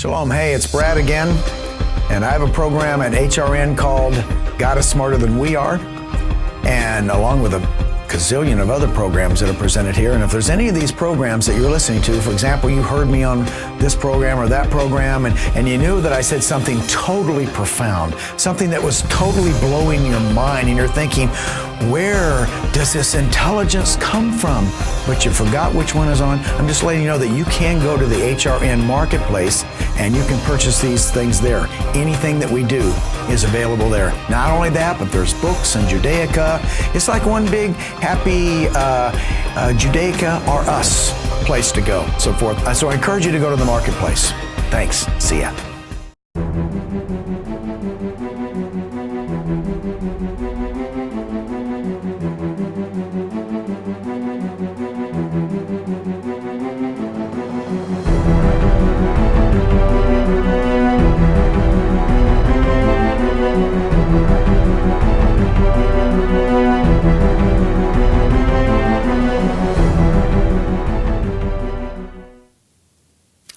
Shalom. Hey, it's Brad again, and I have a program at HRN called God is Smarter Than We Are, and along with a gazillion of other programs that are presented here. And if there's any of these programs that you're listening to, for example, you heard me on this program or that program, and you knew that I said something totally profound, something that was totally blowing your mind, and you're thinking, where does this intelligence come from? But you forgot which one is on. I'm just letting you know that you can go to the HRN marketplace and you can purchase these things there. Anything that we do is available there. Not only that, but there's books and Judaica. It's like one big happy Judaica or us place to go, so forth. So I encourage you to go to the marketplace. Thanks. See ya.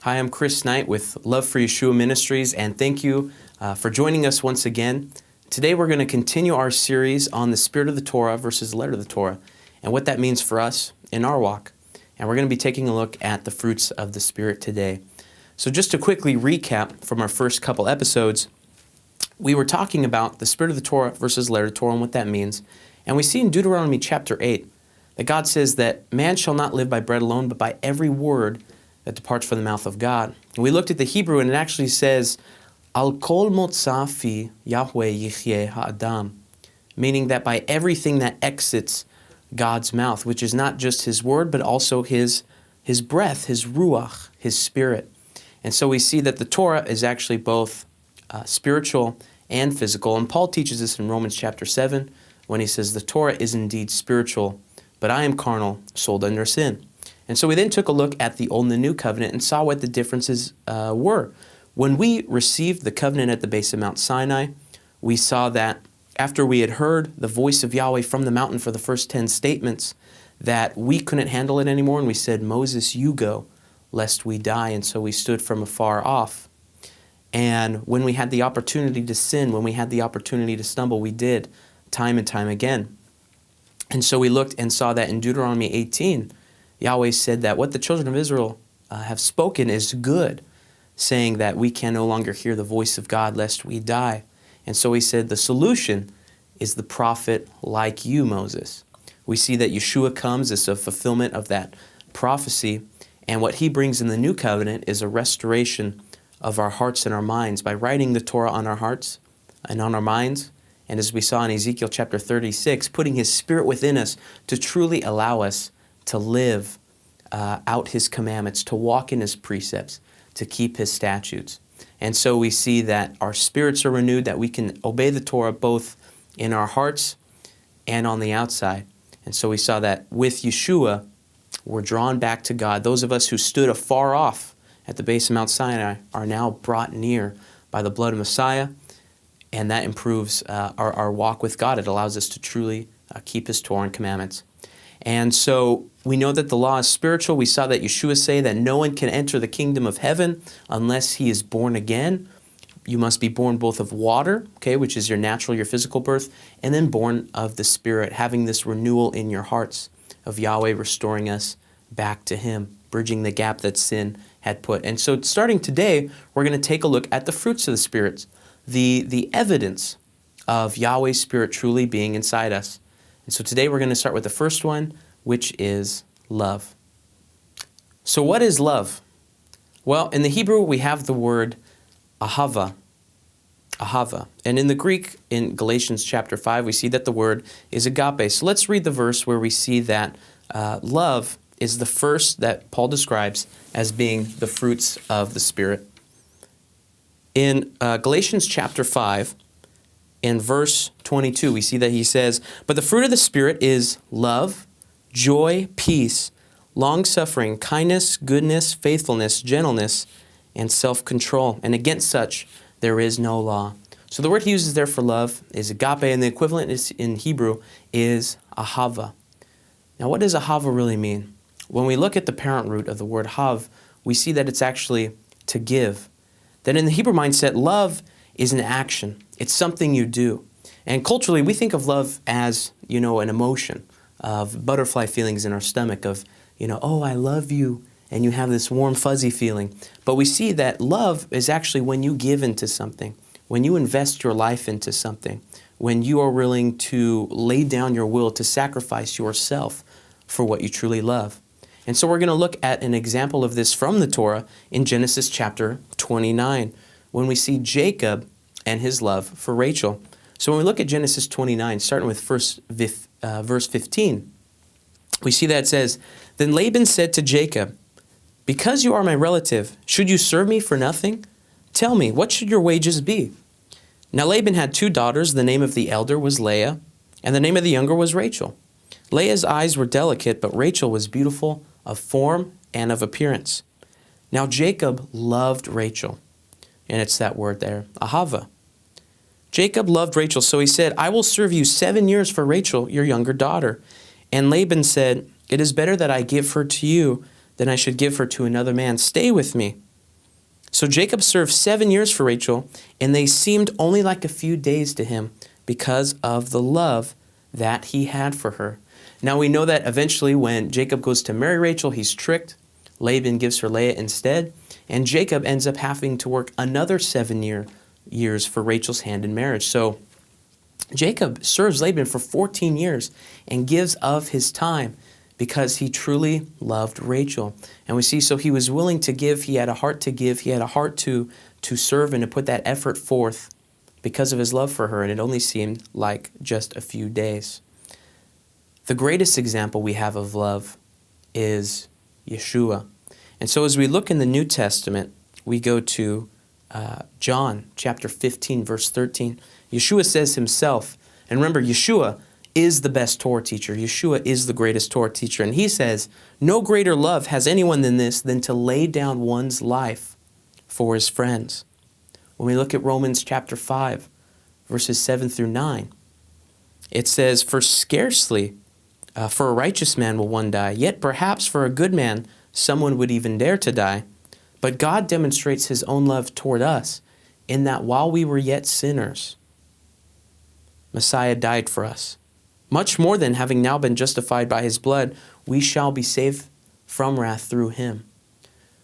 Hi, I'm Chris Knight with Love for Yeshua Ministries, and thank you for joining us once again. Today we're going to continue our series on the spirit of the Torah versus the letter of the Torah, and what that means for us in our walk. And we're going to be taking a look at the fruits of the Spirit today. So just to quickly recap from our first couple episodes, we were talking about the spirit of the Torah versus the letter of the Torah and what that means. And we see in Deuteronomy chapter 8 that God says that man shall not live by bread alone, but by every word that departs from the mouth of God. And we looked at the Hebrew, and it actually says, Al kol motza fi Yahweh yichyeh ha'adam, meaning that by everything that exits God's mouth, which is not just His word, but also His breath, His ruach, His spirit. And so we see that the Torah is actually both spiritual and physical. And Paul teaches this in Romans chapter 7, when he says, the Torah is indeed spiritual, but I am carnal, sold under sin. And so we then took a look at the Old and the New Covenant and saw what the differences were. When we received the covenant at the base of Mount Sinai, we saw that after we had heard the voice of Yahweh from the mountain for the first 10 statements, that we couldn't handle it anymore, and we said, Moses, you go, lest we die. And so we stood from afar off. And when we had the opportunity to sin, when we had the opportunity to stumble, we did, time and time again. And so we looked and saw that in Deuteronomy 18, Yahweh said that what the children of Israel have spoken is good, saying that we can no longer hear the voice of God lest we die. And so he said the solution is the prophet like you, Moses. We see that Yeshua comes as a fulfillment of that prophecy, and what he brings in the new covenant is a restoration of our hearts and our minds by writing the Torah on our hearts and on our minds. And as we saw in Ezekiel chapter 36, putting his spirit within us to truly allow us to live out his commandments, to walk in his precepts, to keep his statutes. And so we see that our spirits are renewed, that we can obey the Torah both in our hearts and on the outside. And so we saw that with Yeshua, we're drawn back to God. Those of us who stood afar off at the base of Mount Sinai are now brought near by the blood of Messiah, and that improves our walk with God. It allows us to truly keep his Torah and commandments. And so we know that the law is spiritual. We saw that Yeshua say that no one can enter the kingdom of heaven unless he is born again. You must be born both of water, okay, which is your natural, your physical birth, and then born of the Spirit, having this renewal in your hearts of Yahweh restoring us back to him, bridging the gap that sin had put. And so starting today, we're going to take a look at the fruits of the Spirit, the evidence of Yahweh's Spirit truly being inside us. And so today we're going to start with the first one, which is love. So what is love? Well, in the Hebrew we have the word ahava. Ahava. And in the Greek, in Galatians chapter 5, we see that the word is agape. So let's read the verse where we see that love is the first that Paul describes as being the fruits of the Spirit. In Galatians chapter 5, in verse 22, we see that he says, but the fruit of the Spirit is love, joy, peace, long-suffering, kindness, goodness, faithfulness, gentleness, and self-control. And against such there is no law. So the word he uses there for love is agape, and the equivalent is, in Hebrew is ahava. Now what does ahava really mean? When we look at the parent root of the word hav, we see that it's actually to give. That in the Hebrew mindset, love is an action. It's something you do. And culturally, we think of love as, an emotion of butterfly feelings in our stomach of, oh, I love you. And you have this warm, fuzzy feeling. But we see that love is actually when you give into something, when you invest your life into something, when you are willing to lay down your will to sacrifice yourself for what you truly love. And so we're going to look at an example of this from the Torah in Genesis chapter 29, when we see Jacob and his love for Rachel. So when we look at Genesis 29, starting with verse 15, we see that it says, "Then Laban said to Jacob, 'Because you are my relative, should you serve me for nothing? Tell me, what should your wages be?' Now Laban had 2 daughters. The name of the elder was Leah, and the name of the younger was Rachel. Leah's eyes were delicate, but Rachel was beautiful of form and of appearance. Now Jacob loved Rachel," and it's that word there, ahava. "Jacob loved Rachel, so he said, 'I will serve you 7 years for Rachel, your younger daughter.' And Laban said, 'It is better that I give her to you than I should give her to another man. Stay with me.' So Jacob served 7 years for Rachel, and they seemed only like a few days to him because of the love that he had for her." Now we know that eventually when Jacob goes to marry Rachel, he's tricked. Laban gives her Leah instead, and Jacob ends up having to work another 7 years for Rachel's hand in marriage. So Jacob serves Laban for 14 years and gives of his time because he truly loved Rachel. And we see, so he was willing to give, he had a heart to give, he had a heart to serve and to put that effort forth because of his love for her, and it only seemed like just a few days. The greatest example we have of love is Yeshua. And so as we look in the New Testament, we go to John chapter 15, verse 13. Yeshua says himself, and remember, Yeshua is the best Torah teacher. Yeshua is the greatest Torah teacher. And he says, "No greater love has anyone than this, than to lay down one's life for his friends." When we look at Romans chapter 5, verses 7 through 9, it says, "For scarcely for a righteous man will one die, yet perhaps for a good man someone would even dare to die. But God demonstrates his own love toward us, in that while we were yet sinners, Messiah died for us. Much more than having now been justified by his blood, we shall be saved from wrath through him."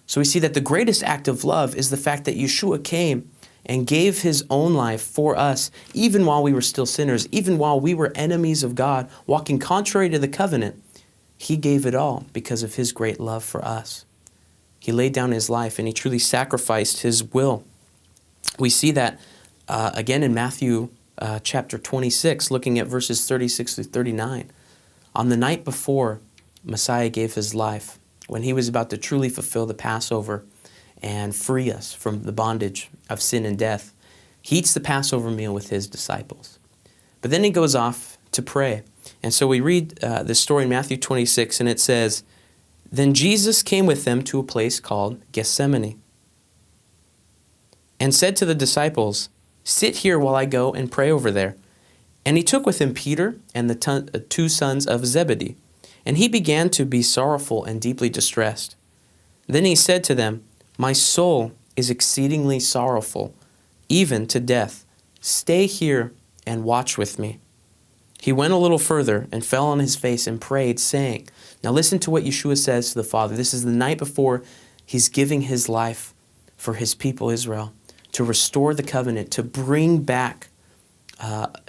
So we see that the greatest act of love is the fact that Yeshua came and gave his own life for us, even while we were still sinners, even while we were enemies of God, walking contrary to the covenant. He gave it all because of his great love for us. He laid down his life and he truly sacrificed his will. We see that again in Matthew chapter 26, looking at verses 36 through 39. On the night before Messiah gave his life, when he was about to truly fulfill the Passover and free us from the bondage of sin and death, he eats the Passover meal with his disciples. But then he goes off to pray. And so we read this story in Matthew 26, and it says, "Then Jesus came with them to a place called Gethsemane and said to the disciples, 'Sit here while I go and pray over there.' And he took with him Peter and the 2 sons of Zebedee, and he began to be sorrowful and deeply distressed. Then he said to them, 'My soul is exceedingly sorrowful, even to death. Stay here and watch with me.' He went a little further and fell on his face and prayed, saying," now listen to what Yeshua says to the Father. This is the night before he's giving his life for his people Israel, to restore the covenant, to bring back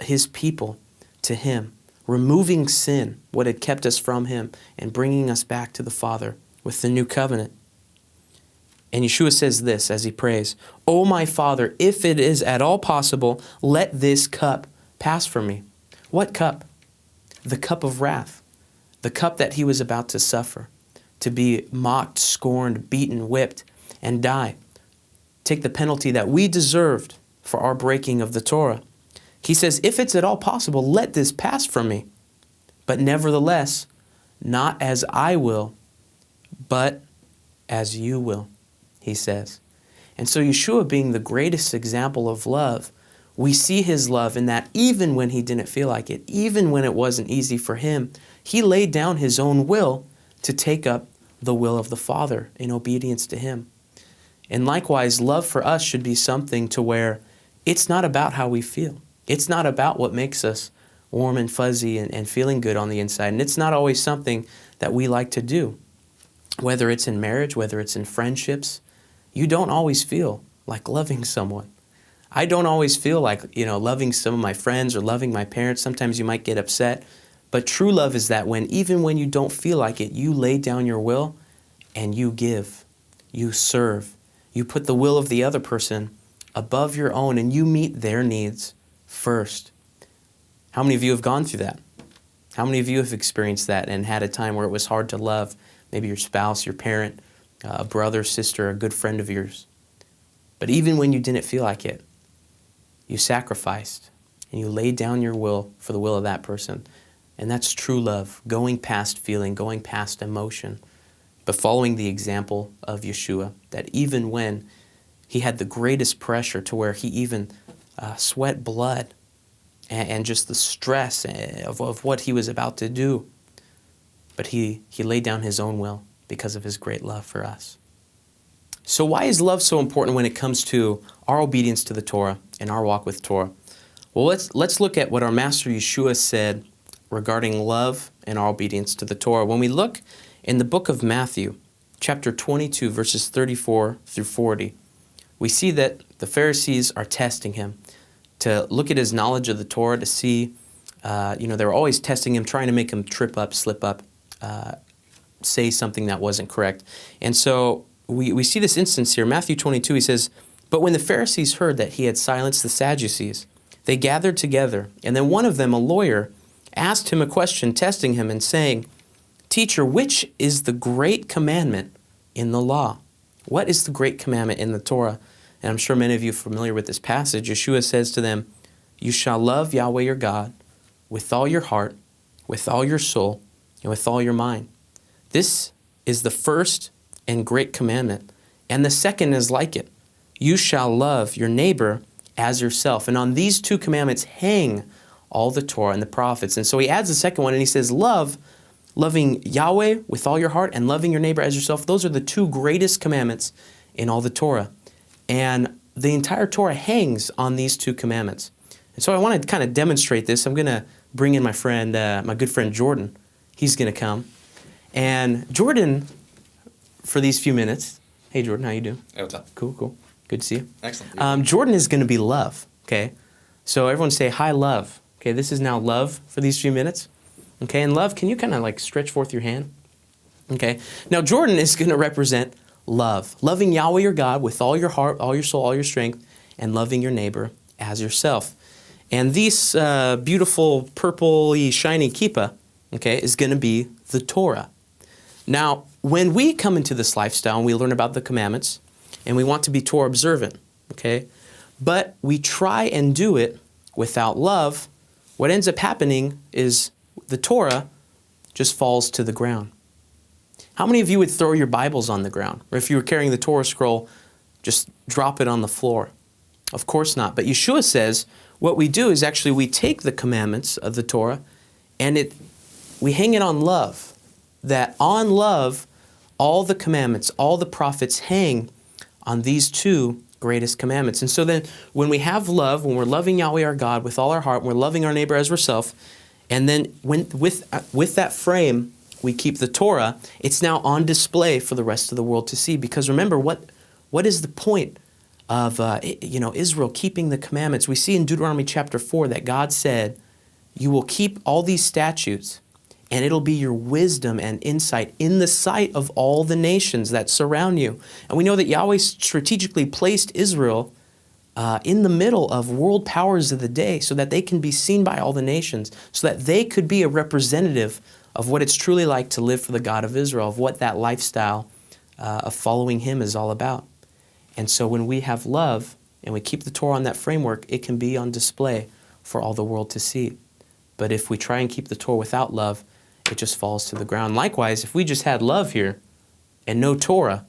his people to him, removing sin, what had kept us from him, and bringing us back to the Father with the new covenant. And Yeshua says this as he prays, "O my Father, if it is at all possible, let this cup pass from me." What cup? The cup of wrath, the cup that he was about to suffer, to be mocked, scorned, beaten, whipped, and die. Take the penalty that we deserved for our breaking of the Torah. He says, if it's at all possible, let this pass from me. But nevertheless, not as I will, but as you will, he says. And so Yeshua, being the greatest example of love, we see his love in that even when he didn't feel like it, even when it wasn't easy for him, he laid down his own will to take up the will of the Father in obedience to him. And likewise, love for us should be something to where it's not about how we feel. It's not about what makes us warm and fuzzy and feeling good on the inside. And it's not always something that we like to do. Whether it's in marriage, whether it's in friendships, you don't always feel like loving someone. I don't always feel like, loving some of my friends or loving my parents. Sometimes you might get upset. But true love is that even when you don't feel like it, you lay down your will and you give, you serve. You put the will of the other person above your own and you meet their needs first. How many of you have gone through that? How many of you have experienced that and had a time where it was hard to love maybe your spouse, your parent, a brother, sister, a good friend of yours? But even when you didn't feel like it, you sacrificed and you laid down your will for the will of that person. And that's true love, going past feeling, going past emotion, but following the example of Yeshua, that even when he had the greatest pressure to where he even sweat blood and just the stress of what he was about to do, but he laid down his own will because of his great love for us. So why is love so important when it comes to our obedience to the Torah and our walk with Torah? Well, let's look at what our Master Yeshua said regarding love and our obedience to the Torah. When we look in the book of Matthew, chapter 22, verses 34 through 40, we see that the Pharisees are testing him to look at his knowledge of the Torah, to see, they were always testing him, trying to make him trip up, slip up, say something that wasn't correct. And so we see this instance here. Matthew 22, he says, "But when the Pharisees heard that he had silenced the Sadducees, they gathered together, and then one of them, a lawyer, asked him a question, testing him and saying, 'Teacher, which is the great commandment in the law?'" What is the great commandment in the Torah? And I'm sure many of you are familiar with this passage. Yeshua says to them, "You shall love Yahweh your God with all your heart, with all your soul, and with all your mind." This is the first and great commandment. And the second is like it. "You shall love your neighbor as yourself." And on these two commandments hang all the Torah and the prophets. And so he adds the second one and he says, loving Yahweh with all your heart and loving your neighbor as yourself. Those are the two greatest commandments in all the Torah. And the entire Torah hangs on these two commandments. And so I want to kind of demonstrate this. I'm going to bring in my friend, my good friend Jordan. He's going to come. And Jordan, for these few minutes, hey Jordan, how you doing? Hey, what's up? Cool. Good to see you. Excellent. Jordan is going to be love, okay? So everyone say, "Hi, love." Okay, this is now love for these few minutes. Okay, and love, can you kind of like stretch forth your hand? Okay, now Jordan is going to represent love. Loving Yahweh your God with all your heart, all your soul, all your strength, and loving your neighbor as yourself. And this beautiful purpley shiny kippah, okay, is going to be the Torah. Now, when we come into this lifestyle and we learn about the commandments and we want to be Torah observant, okay, but we try and do it without love, what ends up happening is the Torah just falls to the ground. How many of you would throw your Bibles on the ground? Or if you were carrying the Torah scroll, just drop it on the floor? Of course not. But Yeshua says what we do is actually we take the commandments of the Torah and we hang it on love. That on love, all the commandments, all the prophets hang on these two greatest commandments. And so then when we have love, when we're loving Yahweh our God with all our heart, we're loving our neighbor as ourselves, and then with that frame, we keep the Torah, it's now on display for the rest of the world to see. Because remember, what is the point of Israel keeping the commandments? We see in Deuteronomy chapter 4 that God said, "You will keep all these statutes, and it'll be your wisdom and insight in the sight of all the nations that surround you." And we know that Yahweh strategically placed Israel in the middle of world powers of the day so that they can be seen by all the nations, so that they could be a representative of what it's truly like to live for the God of Israel, of what that lifestyle of following Him is all about. And so when we have love and we keep the Torah on that framework, it can be on display for all the world to see. But if we try and keep the Torah without love, it just falls to the ground. Likewise, if we just had love here and no Torah,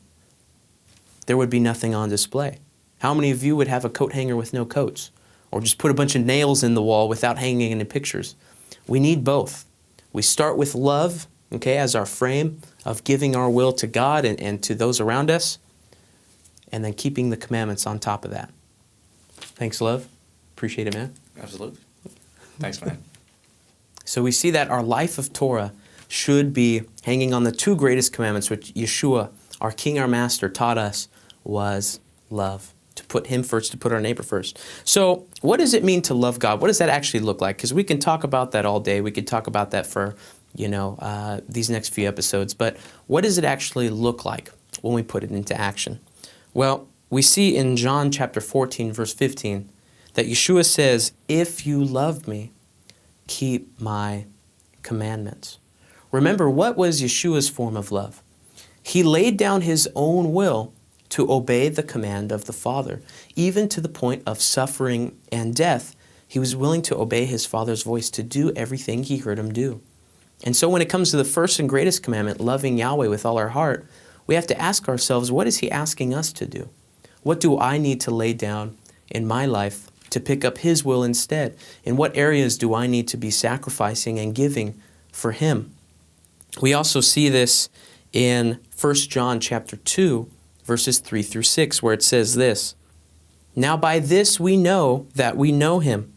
there would be nothing on display. How many of you would have a coat hanger with no coats? Or just put a bunch of nails in the wall without hanging any pictures? We need both. We start with love, okay, as our frame of giving our will to God and to those around us. and then keeping the commandments on top of that. Thanks, love. Appreciate it, man. Absolutely. Thanks, man. So we see that our life of Torah should be hanging on the two greatest commandments, which Yeshua, our King, our Master, taught us was love. To put Him first, to put our neighbor first. So what does it mean to love God? What does that actually look like? Because we can talk about that all day. We could talk about that for, these next few episodes. But what does it actually look like when we put it into action? Well, we see in John chapter 14, verse 15, that Yeshua says, "If you love me, keep my commandments." Remember, what was Yeshua's form of love? He laid down His own will to obey the command of the Father. Even to the point of suffering and death, He was willing to obey His Father's voice, to do everything He heard Him do. And so when it comes to the first and greatest commandment, loving Yahweh with all our heart, we have to ask ourselves, what is He asking us to do? What do I need to lay down in my life to pick up His will instead? In what areas do I need to be sacrificing and giving for Him? We also see this in 1 John chapter 2, verses 3 through 6, where it says this, "Now by this we know that we know Him,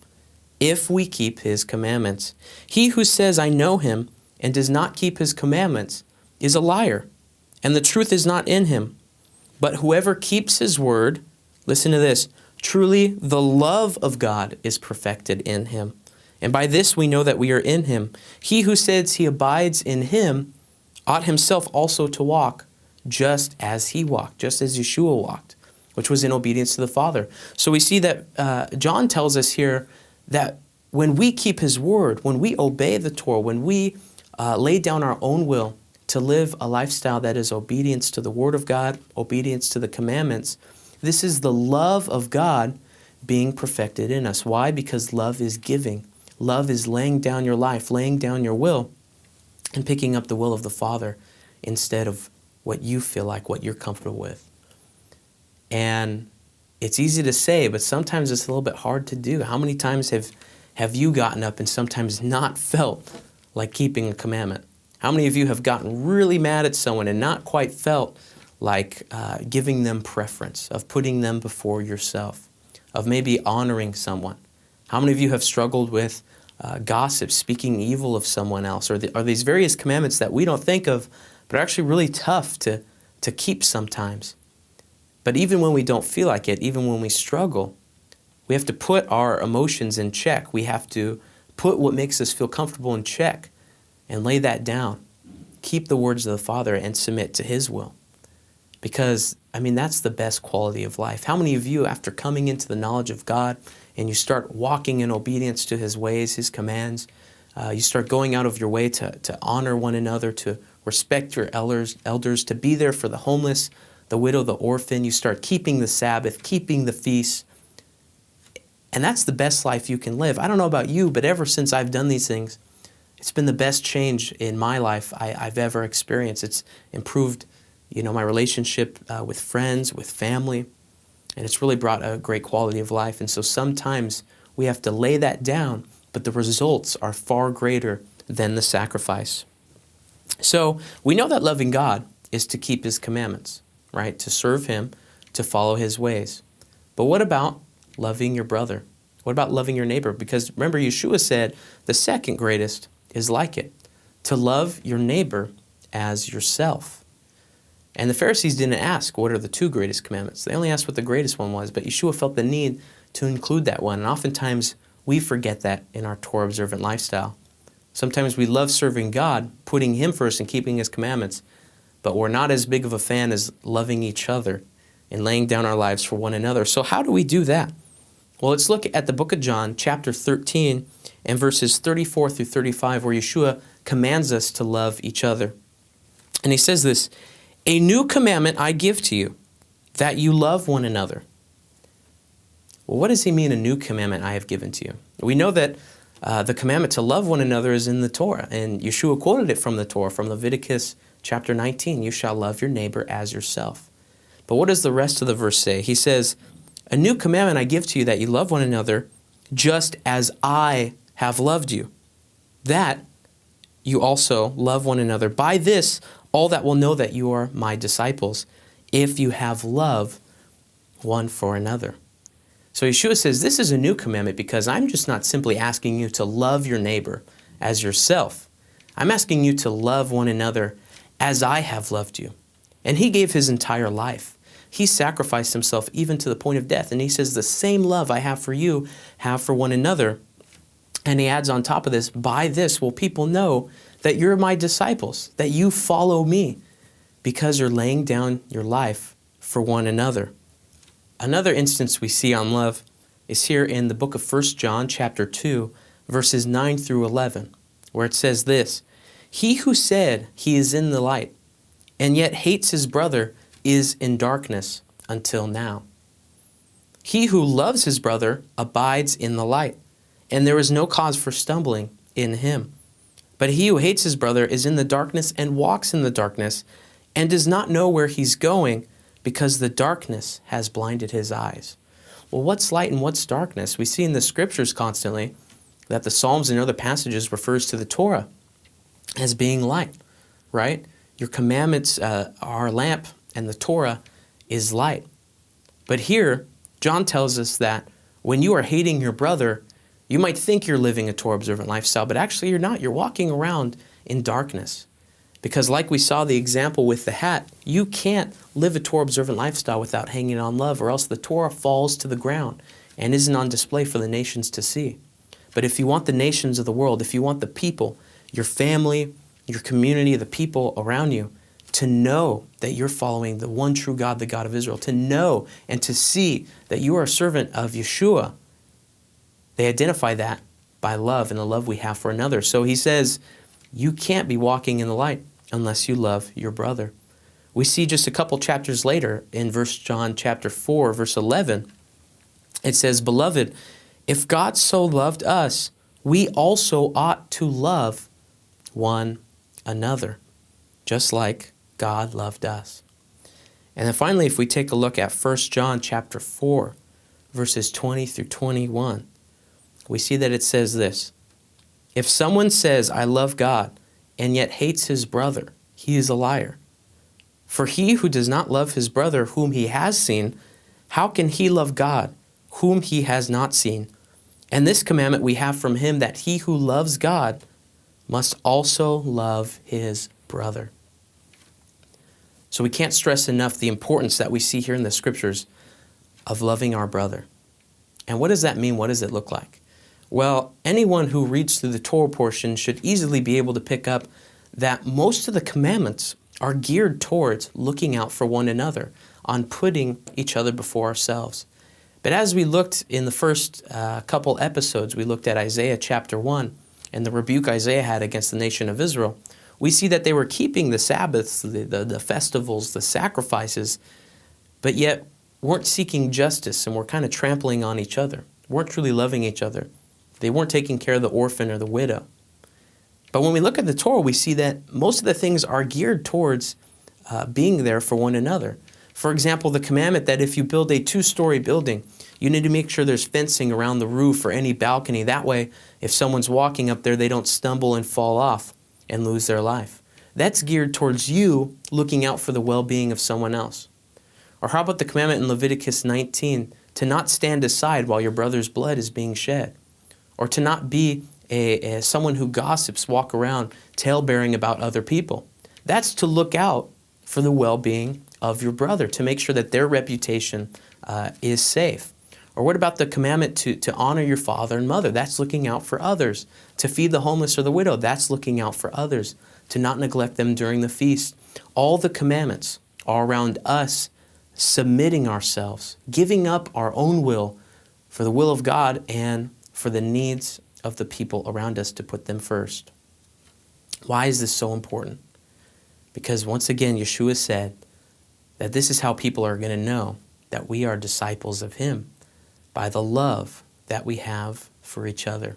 if we keep His commandments. He who says, 'I know Him,' and does not keep His commandments is a liar, and the truth is not in him. But whoever keeps His word," listen to this, "truly the love of God is perfected in him. And by this we know that we are in Him. He who says he abides in Him ought himself also to walk just as He walked," just as Yeshua walked, which was in obedience to the Father. So we see that John tells us here that when we keep His word, when we obey the Torah, when we lay down our own will to live a lifestyle that is obedience to the Word of God, obedience to the commandments, this is the love of God being perfected in us. Why? Because love is giving. Love is laying down your life, laying down your will, and picking up the will of the Father instead of what you feel like, what you're comfortable with. And it's easy to say, but sometimes it's a little bit hard to do. How many times have you gotten up and sometimes not felt like keeping a commandment? How many of you have gotten really mad at someone and not quite felt like giving them preference, of putting them before yourself, of maybe honoring someone? How many of you have struggled with gossip, speaking evil of someone else, or are these various commandments that we don't think of, but are actually really tough to keep sometimes? But even when we don't feel like it, even when we struggle, we have to put our emotions in check. We have to put what makes us feel comfortable in check and lay that down. Keep the words of the Father and submit to His will. Because, that's the best quality of life. How many of you, after coming into the knowledge of God and you start walking in obedience to His ways, His commands, you start going out of your way to honor one another, to respect your elders, to be there for the homeless, the widow, the orphan. You start keeping the Sabbath, keeping the feasts. And that's the best life you can live. I don't know about you, but ever since I've done these things, it's been the best change in my life I've ever experienced. It's improved, my relationship with friends, with family, and it's really brought a great quality of life. And so sometimes we have to lay that down, but the results are far greater than the sacrifice. So we know that loving God is to keep His commandments, right? To serve Him, to follow His ways. But what about loving your brother? What about loving your neighbor? Because remember, Yeshua said the second greatest is like it, to love your neighbor as yourself. And the Pharisees didn't ask what are the two greatest commandments. They only asked what the greatest one was, but Yeshua felt the need to include that one. And oftentimes we forget that in our Torah observant lifestyle. Sometimes we love serving God, putting Him first and keeping His commandments, but we're not as big of a fan as loving each other and laying down our lives for one another. So how do we do that? Well, let's look at the book of John, chapter 13, and verses 34 through 35, where Yeshua commands us to love each other. And He says this, "A new commandment I give to you, that you love one another." Well, what does He mean, a new commandment I have given to you? We know that the commandment to love one another is in the Torah, and Yeshua quoted it from the Torah, from Leviticus chapter 19, "You shall love your neighbor as yourself." But what does the rest of the verse say? He says, "A new commandment I give to you, that you love one another, just as I have loved you, that you also love one another. By this, all that will know that you are my disciples, if you have love one for another. So Yeshua says, this is a new commandment because I'm just not simply asking you to love your neighbor as yourself. I'm asking you to love one another as I have loved you. And he gave his entire life. He sacrificed himself even to the point of death. And he says, the same love I have for you, have for one another. And he adds on top of this, by this will people know that you're my disciples, that you follow me, because you're laying down your life for one another. Another instance we see on love is here in the book of 1 John chapter 2, verses 9 through 11, where it says this, he who said he is in the light and yet hates his brother is in darkness until now. He who loves his brother abides in the light, and there is no cause for stumbling in him. But he who hates his brother is in the darkness and walks in the darkness and does not know where he's going because the darkness has blinded his eyes. Well, what's light and what's darkness? We see in the scriptures constantly that the Psalms and other passages refers to the Torah as being light, right? Your commandments are a lamp and the Torah is light. But here, John tells us that when you are hating your brother, you might think you're living a Torah-observant lifestyle, but actually you're not. You're walking around in darkness. Because like we saw the example with the hat, you can't live a Torah-observant lifestyle without hanging on love, or else the Torah falls to the ground and isn't on display for the nations to see. But if you want the nations of the world, if you want the people, your family, your community, the people around you, to know that you're following the one true God, the God of Israel, to know and to see that you are a servant of Yeshua, they identify that by love and the love we have for another. So he says, you can't be walking in the light unless you love your brother. We see just a couple chapters later in 1 John chapter 4, verse 11, it says, beloved, if God so loved us, we also ought to love one another, just like God loved us. And then finally, if we take a look at 1 John chapter 4, verses 20 through 21, we see that it says this, if someone says, I love God, and yet hates his brother, he is a liar. For he who does not love his brother whom he has seen, how can he love God whom he has not seen? And this commandment we have from him, that he who loves God must also love his brother. So we can't stress enough the importance that we see here in the scriptures of loving our brother. And what does that mean? What does it look like? Well, anyone who reads through the Torah portion should easily be able to pick up that most of the commandments are geared towards looking out for one another, on putting each other before ourselves. But as we looked in the first couple episodes, we looked at Isaiah chapter 1 and the rebuke Isaiah had against the nation of Israel. We see that they were keeping the Sabbaths, the festivals, the sacrifices, but yet weren't seeking justice and were kind of trampling on each other, weren't truly loving each other. They weren't taking care of the orphan or the widow. But when we look at the Torah, we see that most of the things are geared towards being there for one another. For example, the commandment that if you build a 2-story building, you need to make sure there's fencing around the roof or any balcony. That way, if someone's walking up there, they don't stumble and fall off and lose their life. That's geared towards you looking out for the well-being of someone else. Or how about the commandment in Leviticus 19 to not stand aside while your brother's blood is being shed? Or to not be someone who gossips, walk around tale-bearing about other people. That's to look out for the well-being of your brother, to make sure that their reputation is safe. Or what about the commandment to honor your father and mother? That's looking out for others. To feed the homeless or the widow, that's looking out for others. To not neglect them during the feast. All the commandments are around us submitting ourselves, giving up our own will for the will of God and for the needs of the people around us, to put them first. Why is this so important? Because once again, Yeshua said that this is how people are going to know that we are disciples of him, by the love that we have for each other.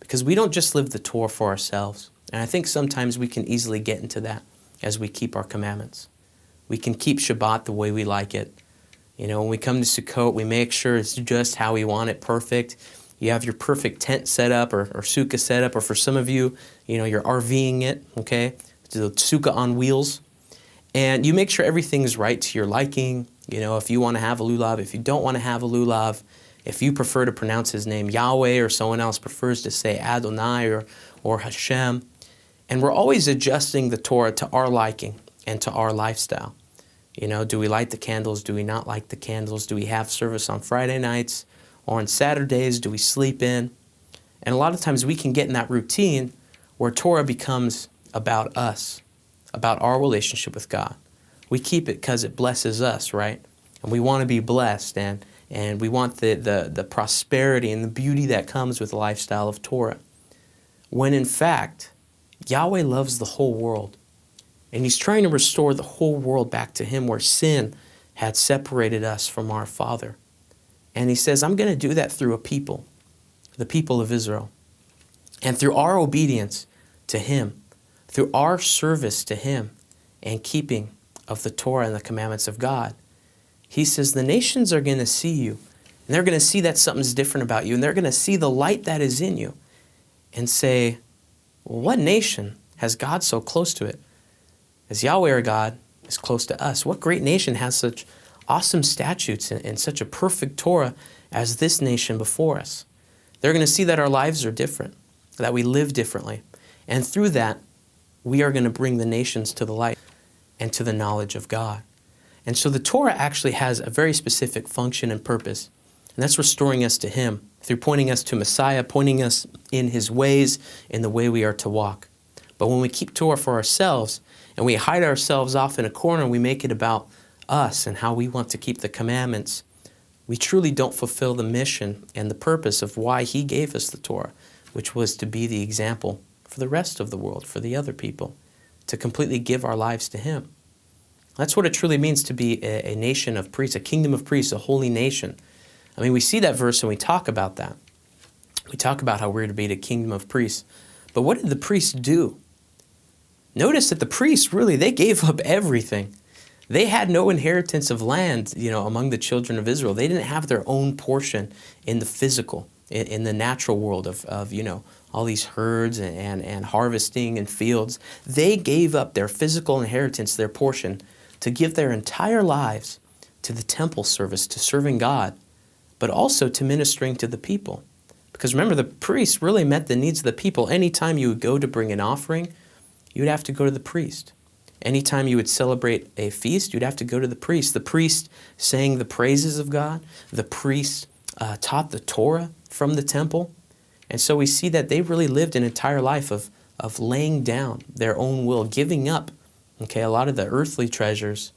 Because we don't just live the Torah for ourselves. And I think sometimes we can easily get into that as we keep our commandments. We can keep Shabbat the way we like it. You know, when we come to Sukkot, we make sure it's just how we want it, perfect. You have your perfect tent set up or sukkah set up, or for some of you, you know, you're RVing it, okay? The sukkah on wheels. And you make sure everything's right to your liking. You know, if you want to have a lulav, if you don't want to have a lulav, if you prefer to pronounce his name Yahweh or someone else prefers to say Adonai or Hashem. And we're always adjusting the Torah to our liking and to our lifestyle. You know, do we light the candles? Do we not light the candles? Do we have service on Friday nights or on Saturdays? Do we sleep in? And a lot of times we can get in that routine where Torah becomes about us, about our relationship with God. We keep it because it blesses us, right? And we want to be blessed, and we want the prosperity and the beauty that comes with the lifestyle of Torah. When in fact, Yahweh loves the whole world. And He's trying to restore the whole world back to Him where sin had separated us from our Father. And He says, I'm going to do that through a people, the people of Israel. And through our obedience to Him, through our service to Him and keeping of the Torah and the commandments of God, He says the nations are going to see you. And they're going to see that something's different about you. And they're going to see the light that is in you and say, well, what nation has God so close to it? As Yahweh our God is close to us. What great nation has such awesome statutes and such a perfect Torah as this nation before us? They're going to see that our lives are different, that we live differently. And through that, we are going to bring the nations to the light and to the knowledge of God. And so the Torah actually has a very specific function and purpose. And that's restoring us to Him through pointing us to Messiah, pointing us in His ways, in the way we are to walk. But when we keep Torah for ourselves and we hide ourselves off in a corner and we make it about us and how we want to keep the commandments, we truly don't fulfill the mission and the purpose of why He gave us the Torah, which was to be the example for the rest of the world, for the other people, to completely give our lives to Him. That's what it truly means to be a nation of priests, a kingdom of priests, a holy nation. I mean, we see that verse and we talk about that. We talk about how we're to be the kingdom of priests. But what did the priests do? Notice that the priests, really, they gave up everything. They had no inheritance of land, among the children of Israel. They didn't have their own portion in the physical, in the natural world of all these herds and harvesting and fields. They gave up their physical inheritance, their portion, to give their entire lives to the temple service, to serving God, but also to ministering to the people. Because remember, the priests really met the needs of the people. Anytime you would go to bring an offering, you would have to go to the priest. Anytime you would celebrate a feast, you'd have to go to the priest. The priest sang the praises of God. The priest taught the Torah from the temple. And so we see that they really lived an entire life of laying down their own will, giving up, a lot of the earthly treasures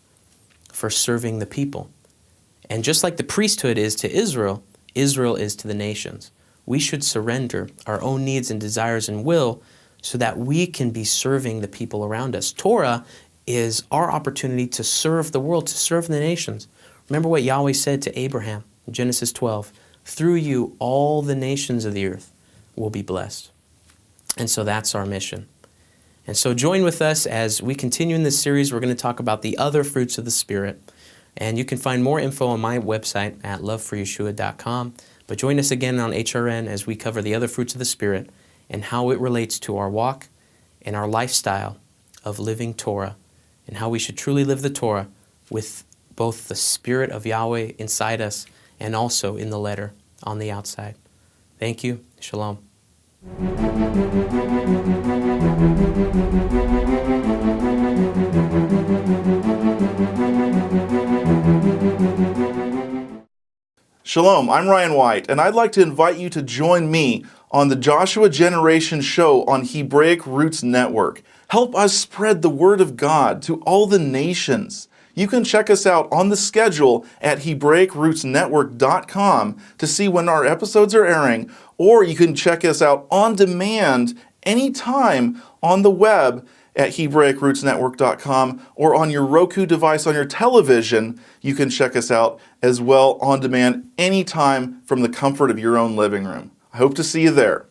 for serving the people. And just like the priesthood is to Israel, Israel is to the nations. We should surrender our own needs and desires and will so that we can be serving the people around us. Torah is our opportunity to serve the world, to serve the nations. Remember what Yahweh said to Abraham in Genesis 12, through you all the nations of the earth will be blessed. And so that's our mission. And so join with us as we continue in this series. We're going to talk about the other fruits of the Spirit. And you can find more info on my website at loveforyeshua.com. But join us again on HRN as we cover the other fruits of the Spirit and how it relates to our walk and our lifestyle of living Torah and how we should truly live the Torah with both the Spirit of Yahweh inside us and also in the letter on the outside. Thank you. Shalom. Shalom, I'm Ryan White, and I'd like to invite you to join me on the Joshua Generation Show on Hebraic Roots Network. Help us spread the Word of God to all the nations. You can check us out on the schedule at HebraicRootsNetwork.com to see when our episodes are airing, or you can check us out on demand anytime on the web at HebraicRootsNetwork.com, or on your Roku device on your television. You can check us out as well on demand anytime from the comfort of your own living room. I hope to see you there.